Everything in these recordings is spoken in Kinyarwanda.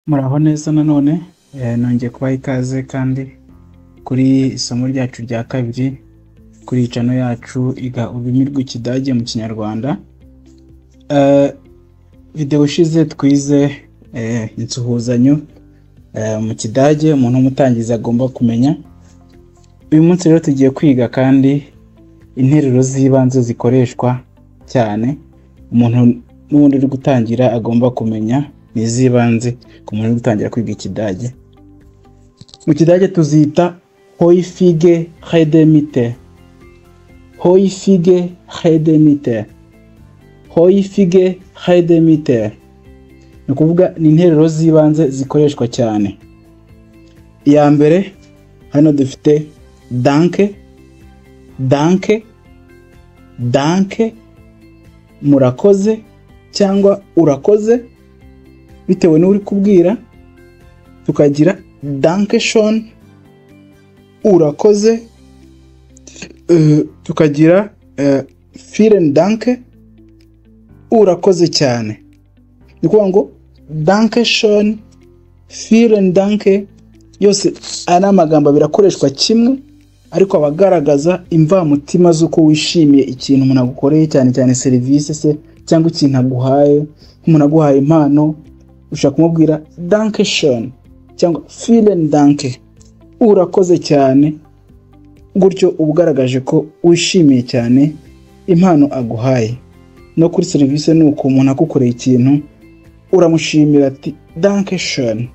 Muraho neza nanone nongeye kubaha ikaze kandi kuri isomo ryacu rya kabiri kuri channel yacu iga ururimi rw'Ikidage mu Kinyarwanda. Video ishize twize insuhuzanyo mu Kidage umuntu umutangiza agomba kumenya. Uyu munsi rero tugiye kwiga kandi interuro z'ibanze zikoreshwa cyane umuntu n'ubundi uri gutangira agomba kumenya nizibanze ku muntu uri gutangira kwiga Ikidage. Mu Kidage tuzita häufige Redemite. Häufige Redemite. Häufige Redemite. Ni kuvuga ni interuro z'ibanze zikoreshwa cyane. Iya mbere hano dufite danke, danke, danke, murakoze cyangwa urakoze bitewe n'uri kubwira. Tukagira danke schön, urakoze. Tukagira vielen danke, urakoze cyane. Ni kuvuga ngo danke schön, vielen danke yose ana amagambo birakoreshwa kimwe ariko abagaragaza imvamutima z'uko wishimiye ikintu umuntu agukoreye, cyane cyane service se cyangwa ikintu aguhaye. Umuntu aguhaye impano ushaka kumubwira danke schön cyangwa vielen danke, urakoze cyane. Gutyo ubugaragaje ko wishimiye cyane impano aguhaye. No kuri service nuko umuntu akukoreye ikintu uramushimira ati danke schön,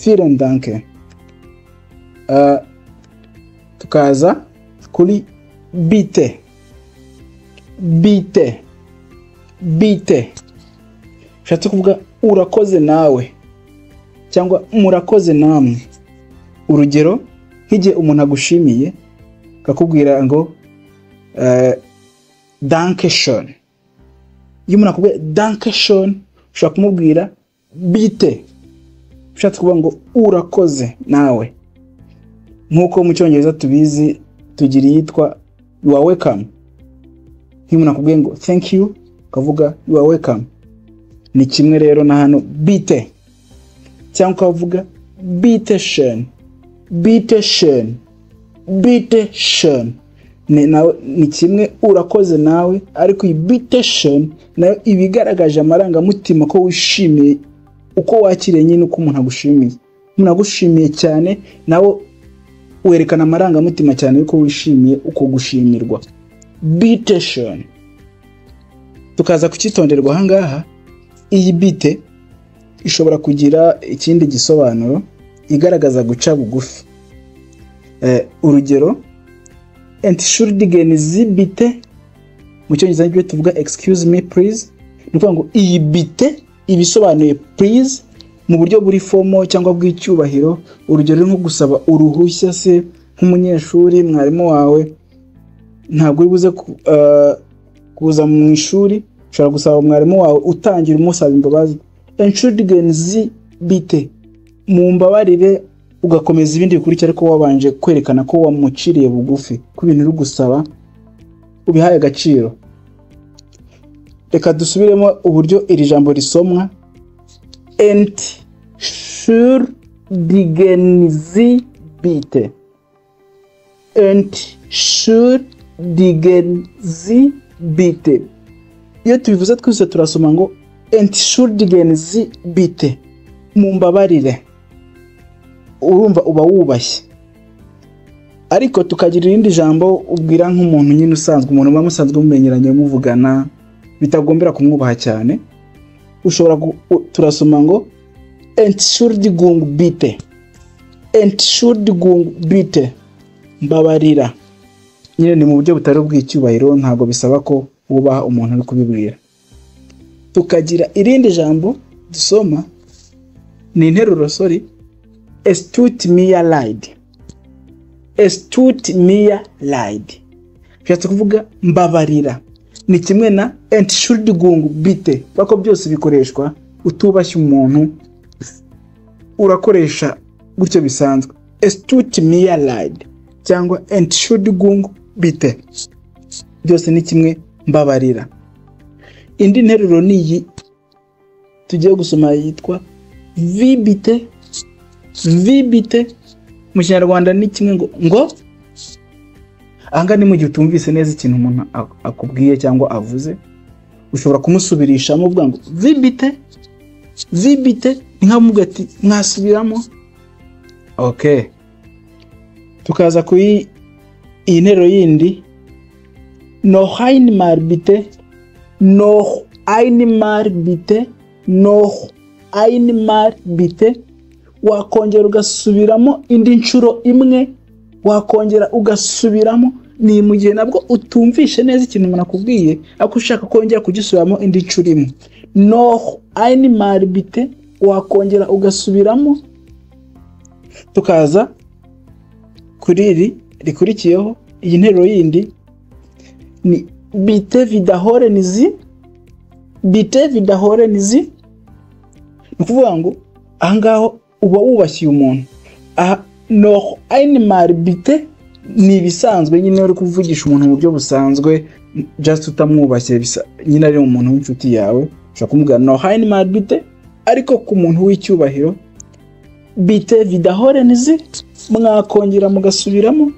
vielen danke. Tukaza kuri bitte. Bitte, bitte shatse kuvuga urakoze nawe cyangwa murakoze namwe. Urugero nk'igihe umuntu agushimiye akakubwira ngo danke schön. Iyo umuntu akubwiye danke schön ushaka kumubwira bitte, shatse kuvuga ngo urakoze nawe. Nkuko mu Cyongereza tubizi tugira yitwa you are welcome. Nk'iyo umuntu akubwiye ngo thank you ukavuga you are welcome. Ni kimwe rero na hano bitte cyangwa ukavuga bitte schön, bitte schön, bitte schön. Ni kimwe urakoze nawe ariko iyi bitte schön nayo ibigaragaje amarangamutima ko wishimiye uko wakiriye nyine uko umuntu agushimiye. Umuntu agushimiye cyane nawe werekana amarangamutima cyane yuko wishimiye uko gushimirwa. Bitte schön. Tukaza kukitonderwa ahangaha. Iyi bitte ishobora kugira ikindi gisobanuro igaragaza guca bugufi. Urugero entschuldigen Sie bitte mu Cyongereza nibyo tuvuga excuse me please. Ni kuvuga ngo iyi bitte ibisobanuye please mu buryo buri formal cyangwa bw'icyubahiro. Urugero nko gusaba uruhushya se nk'umunyeshuri mwarimu wawe ntabwo uri buze kuza mu ishuri, ushobora gusaba mwarimu wawe utangira umusaba imbabazi entschuldigen Sie bitte, mumbabarire, ugakomeza ibindi bikurikira ariko wabanje kwerekana ko wamuciriye bugufi ku bintu uri gusaba ubihaye agaciro. Reka dusubiremo uburyo iri jambo risomwa. Entschuldigen Sie bitte. Entschuldigen Sie bitte. Iyo tubivuze twese turasoma ngo entschuldigen Sie bitte, mumbabarire. Urumva uba wubashye. Ariko tukagira irindi jambo ubwira nk'umuntu nyine usanzwe, umuntu bamusanzwe mumenyeranye muvugana bitagombera kumwubaha cyane. Ushobora turasoma ngo entschuldigung bitte. Entschuldigung bitte, mbabarira. Nyine ni mu buryo butari bw'icyubahiro, ntabwo bisaba ko wubaha umuntu uri kubibwira. Tukagira irindi jambo dusoma ni interuro es tut mir leid. Es tut mir leid byatse kuvuga mbabarira. Ni kimwe na entschuldigung bitte, bako byose bikoreshwa utubashye umuntu urakoresha gutyo bisanzwe. Es tut mir leid cyangwa entschuldigung bitte, byose ni kimwe mbabarira. Indi nteruro ni iyi tugiye gusoma yitwa vibite mu Kinyarwanda ni kimwe ngo anga ni mu gihe utumvise neza ikintu umuntu akubwiye cyangwa avuze, ushobora kumusubirishamo uvuga ngo vibite ni nka muvuga ati mwasubiramo. Okay, tukaza ku iyi nteruro yindi, noch einmal bitte, wakongera ugasubiramo indi nshuro imwe, wakongera ugasubiramo. Ni mu gihe nabwo utumvishe neza ikintu umuntu akubwiye ako ushaka kongera kugisubiramo indi nshuro imwe. Noch einmal bitte, wakongera ugasubiramo. Tukaza kuri iri rikurikiyeho, iyi nteruro yindi ni bitte wiederholen Sie, ni ukuvuga ngo ahangaho uba wubashye umuntu. Noch einmal bitte ni bisanzwe nyine uri kuvugisha umuntu mu buryo busanzwe, just utamwubashye, nyine ari umuntu w'inshuti yawe, ushaka kumubwira noch einmal bitte. Ariko ku muntu w'icyubahiro, bitte wiederholen Sie, mwakongera mugasubiramo,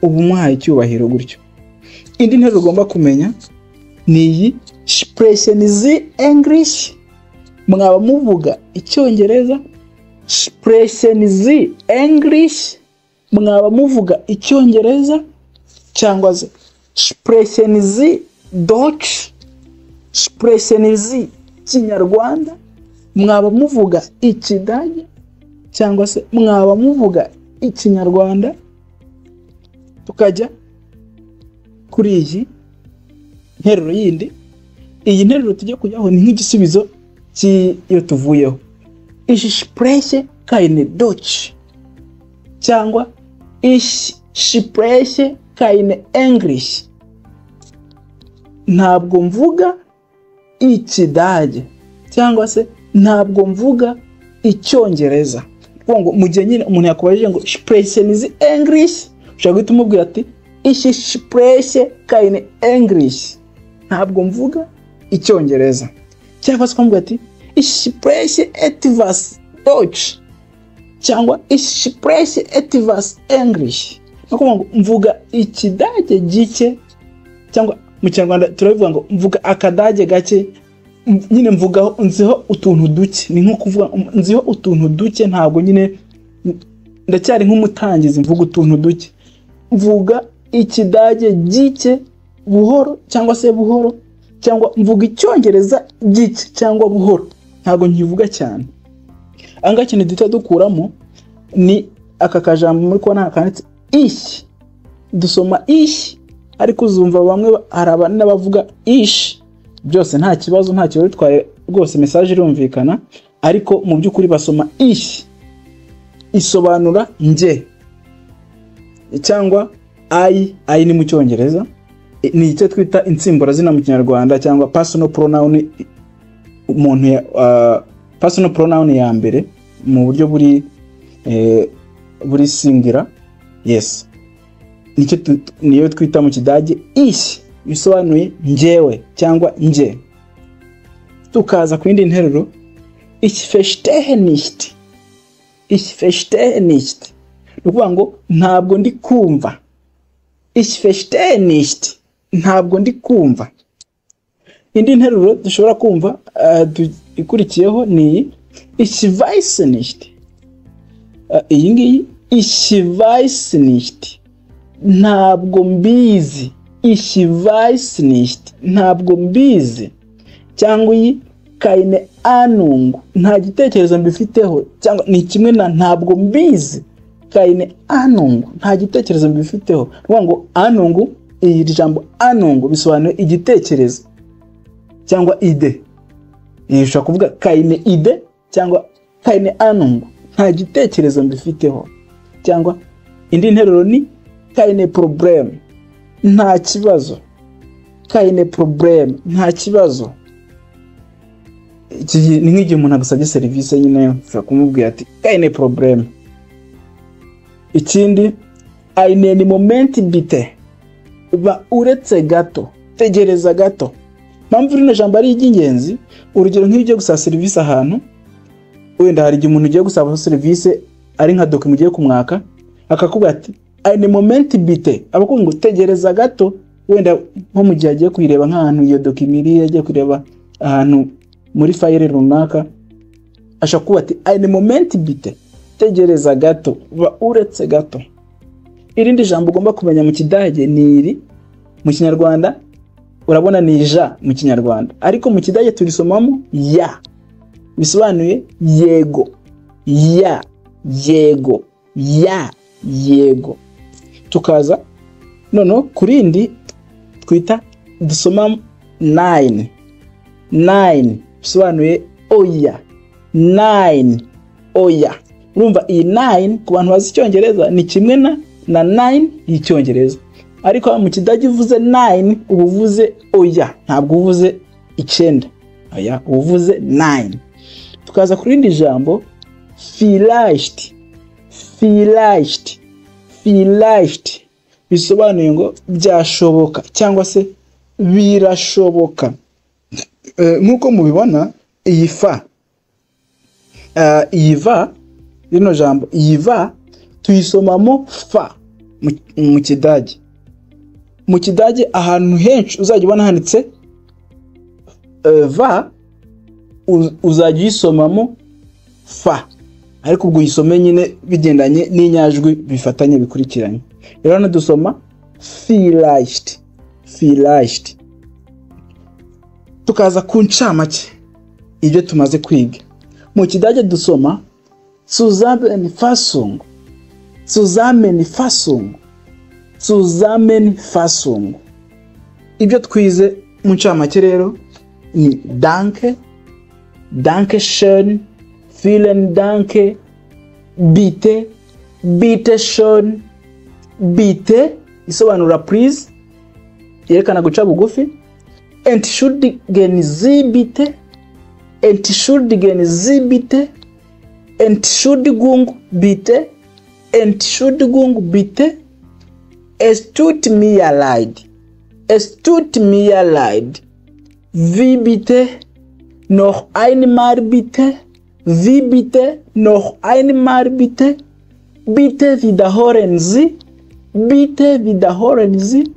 ubu muhaye icyubahiro gutyo. Indi nteruro ugomba kumenya ni iyi, sprechen Sie English, mwaba muvuga icyongereza. Sprechen Sie English, mwaba muvuga icyongereza. Cyangwa se sprechen Sie Deutsch, sprechen Sie Kinyarwanda, mwaba muvuga Ikidage. Cyangwa se mwaba muvuga Ikinyarwanda. Tukajya kuri iyi nteruro yindi. Iyi nteruro tujye kujyaho ni nk'igisubizo cy'iyo tuvuyeho. Ich spreche keine Deutsch, cyangwa ich spreche keine English, ntabwo mvuga Ikidage, cyangwa se ntabwo mvuga Icyongereza. Ngo mu gihe nyine umuntu yakubajije ngo sprechen Sie English, ushaka guhita umubwira ati ich spreche keine English, ntabwo mvuga Icyongereza. Cyangwa se kumubwira ati ich spreche etwas Deutsch, cyangwa ich spreche etwas English, ngo mvuga Ikidage gike, cyangwa mu Kinyarwanda turabivuga ngo mvuga akadage gake. Nyine mvuga nziho utuntu duke, ni nko kuvuga nziho utuntu duke, ntabwo nyine ndacyari nk'umutangizi, mvuga utuntu duke. Mvuga Ikidage gike buhoro cyangwa se buhoro, cyangwa mvuga Icyongereza gike cyangwa buhoro, ntabwo nkivuga cyane. Anga kintu duta dukuramo ni aka kajambo muri kubona kanditse ich. Dusoma ich, ariko uzumva bamwe harabana n'abavuga ish. Byose nta kibazo, nta kibazo bitwaye rwose, message irumvikana. Ariko mu by'ukuri basoma ich, isobanura nje cyangwa I ni mu Cyongereza. Ni icyo twita insimbura zina mu Kinyarwanda, cyangwa personal pronoun. Umuntu personal pronoun ya mbere mu buryo buri singular. Yes, niyo twita mu Kidage ich, bisobanuye njyewe cyangwa nje. Tukaza ku yindi nteruro, ich verstehe nicht. Ni ukuvuga ngo ntabwo ndi kumva. Ich verstehe nicht, ntabwo ndi kumva. Indi nteruro dushobora kumva ikurikiyeho ni ich weiß nicht. Iyi ngiyi, ich weiß nicht, ntabwo mbizi. Ich weiß nicht, ntabwo mbizi. Cyangwa iyi keine Ahnung, nta gitekerezo mbifiteho, cyangwa ni kimwe na ntabwo mbizi. Keine Ahnung, nta gitekerezo mbifiteho. Nuvuga ngo Ahnung, iri jambo Ahnung bisobanuye igitekerezo cyangwa ide. Ushobora kuvuga keine ide cyangwa keine Ahnung, nta gitekerezo mbifiteho. Cyangwa indi nteruro ni keine Problem, nta kibazo. Keine Problem, nta kibazo. Ni nk'igihe umuntu agusabye serivisi nyine, ushobora kumubwira ati keine Problem. Ikindi, einen Moment bitte, ba uretse gato, tegereza gato. Mpamvu rino jambo ari iry'ingenzi. Urugero nk'ibyo gusaba serivisi ahantu, wenda hari igihe umuntu ugiye gusaba service ari nka document ugiye kumwaka akakubwira ati eine moment bitte, abakubwira ngo tegereza gato, wenda nko mu gihe agiye kwireba nk'ahantu iyo document iri, agiye kureba ahantu muri file runaka, ashakuba ati eine moment bitte, tegereza gato, uretse gato. Irindi jambo ugomba kumenya mu Kidage ni iri, mu Kinyarwanda urabona ni ja mu Kinyarwanda, ariko mu Kidage turisomamo ya, bisobanuye yego, ya, yego, ya, yego. Tukaza noneho kurindi twita dusomamo 9, 9 bisobanuye oya, 9 oya. Urumva iyi 9 ku bantu bazi Icyongereza ni kimwe na 9 y'Icyongereza, ariko mu Kidage uvuze 9 ubuvuze oya, ntabwo uvuze 9, oya uvuze 9. Tukaza kurindi jambo vielleicht, vielleicht, vielleicht bisobanuye ngo byashoboka cyangwa se birashoboka. Nkuko mubibona iyi fa, iyi va, rino jambo iyi va tuyisomamo fa mu Kidage. Mu Kidage ahantu henshi uzajya ubona handitse va, uzajya uyisomamo fa, ariko ubwo uyisome nyine bigendanye n'inyajwi bifatanye bikurikiranye. Rero hano dusoma vielleicht, vielleicht. Tukaza ku ncamake ibyo tumaze kwiga. Mu Kidage dusoma Zusammenfassung, Zusammenfassung, Zusammenfassung. Ibyo twize mu ncamake rero ni danke, danke schön, vielen Dank, bitte, bitte schön, bitte isobanura please, yerekana guca bugufi. Entschuldigen Sie bitte, entschuldigen Sie bitte, Entschuldigung bitte, Entschuldigung bitte, es tut mir leid, es tut mir leid, wie bitte, noch einmal bitte, wie bitte, noch einmal bitte, bitte wiederholen Sie, bitte wiederholen Sie,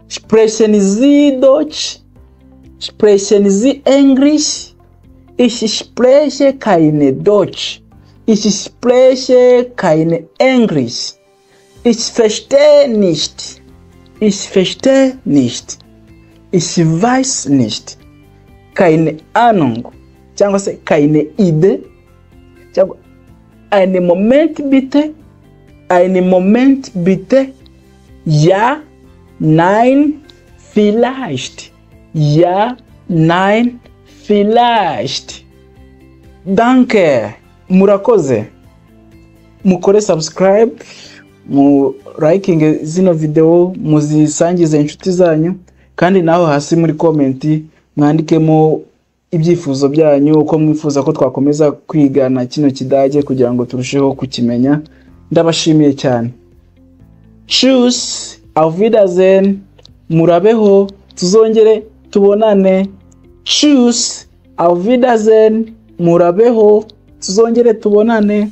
sprechen Sie Deutsch, sprechen Sie Englisch, ich spreche keine Deutsch, ich spreche keine Englisch, ich verstehe nicht, ich verstehe nicht, ich weiß nicht, keine Ahnung, cyangwa se keine Idee, cyangwa einen Moment bitte, einen Moment bitte, ja, nein, vielleicht, ja, nein, vielleicht. Danke, murakoze. Mukore subscribe, mu liking zino video, muzisangize inshuti zanyu, kandi naho hasi muri comment mwandikemo ibyifuzo byanyu, uko mwifuza ko twakomeza kwigana kino Kidage kugira ngo turusheho kukimenya. Ndabashimiye cyane. Tschüss, auf Wiedersehen, murabeho, tuzongere tubonane. Tschüss, auf Wiedersehen, murabeho, tuzongere tubonane.